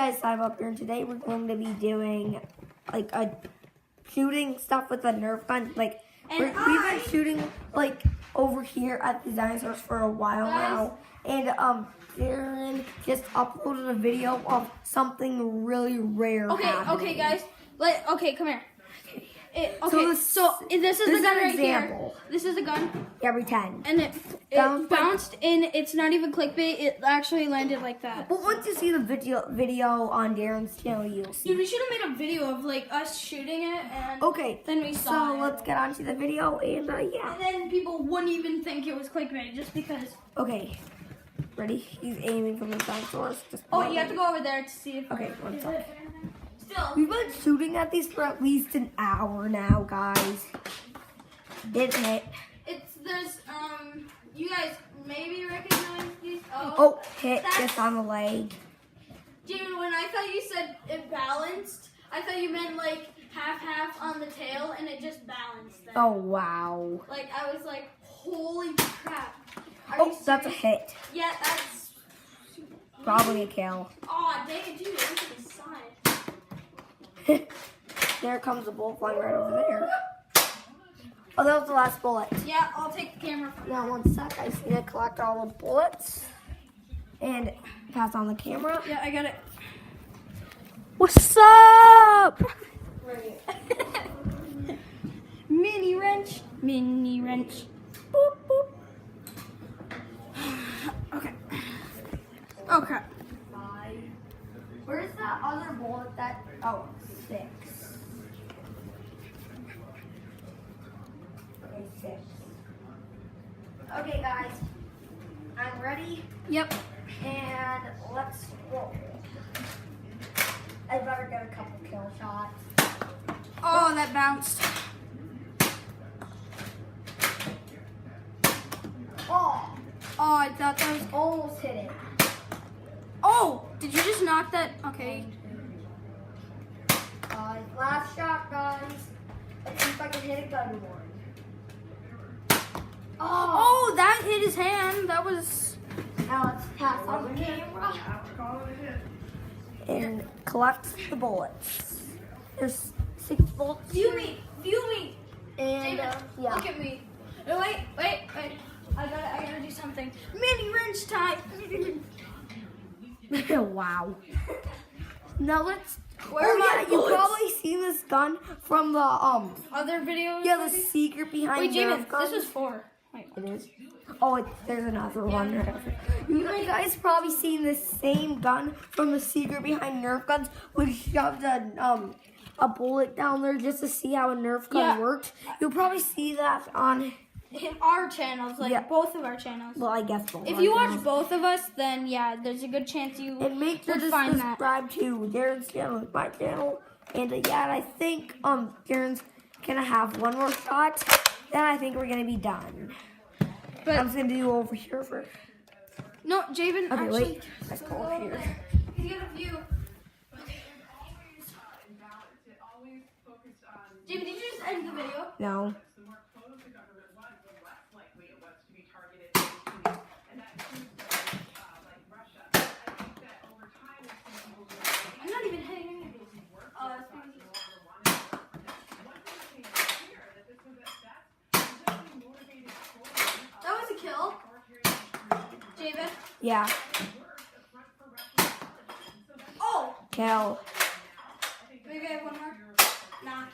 guys, I'm up here, and today we're going to be doing like a shooting stuff with a Nerf gun. Like we've been shooting like over here at the dinosaurs for a while now, and Darren just uploaded a video of something really rare. Okay, guys. Okay, come here. So this is the gun right here. This is the gun. Yeah, pretend. And it bounced in. It's not even clickbait. It actually landed like that. But once you see the video on Darren's channel, you'll see. Dude, we should have made a video of like us shooting it, and then we saw So let's get on to the video, and yeah. And then people wouldn't even think it was clickbait just because. Okay, ready? He's aiming for the dinosaurs. You have to go over there to see if. Okay, one second. Still. We've been shooting at these for at least an hour now, guys. Didn't hit. There's you guys maybe recognize these. Oh, hit just on the leg. Dude, when I thought you said it balanced, I thought you meant like half on the tail, and it just balanced. Oh wow. Like I was like, holy crap. That's a hit. Yeah, that's probably a kill. Oh, dang it, dude, look at the side. There comes a bullet flying right over there. Oh, that was the last bullet. Yeah, I'll take the camera. Now, one sec. I just need to collect all the bullets and pass on the camera. Yeah, I got it. What's up? Right. Mini wrench. Boop, boop. Okay. Where's that other bullet that... Oh, 6. Okay, 6. Okay, guys. I'm ready. Yep. And let's roll. I better get a couple kill shots. Oh, that bounced. Oh, I thought that was... almost hit it. Oh, did you just knock that? Okay. Last shot, guys. Let's see if I can hit a gun one. Oh, that hit his hand. That was... Now let's pass on the camera and collect the bullets. There's 6 bullets. View me. And David, yeah. look at me. No, wait. I gotta do something. Mini wrench time. Wow. Now let's. You've probably seen this gun from the other videos. Yeah, the secret behind. Wait, Jamin, this is 4. Wait, it is. Oh, there's another one. You guys probably seen the same gun from the secret behind Nerf guns. We shoved a bullet down there just to see how a Nerf gun worked. You'll probably see that on our channels, both of our channels. Well, I guess both. If you watch both of us, then yeah, there's a good chance you and make sure to subscribe to Darren's channel, my channel, and and I think Darren's gonna have one more shot. Then I think we're gonna be done. But I'm just gonna do over here first. No, Javen. Okay, actually, wait. Let's go over here. He's got a view. Javen, did you just end the video? No. I'm not even hitting any of these. That was a kill. Javen? Yeah. Oh! Kill. Maybe I have one more? Nah.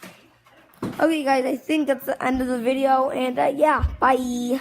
Okay, guys, I think that's the end of the video, and yeah, bye.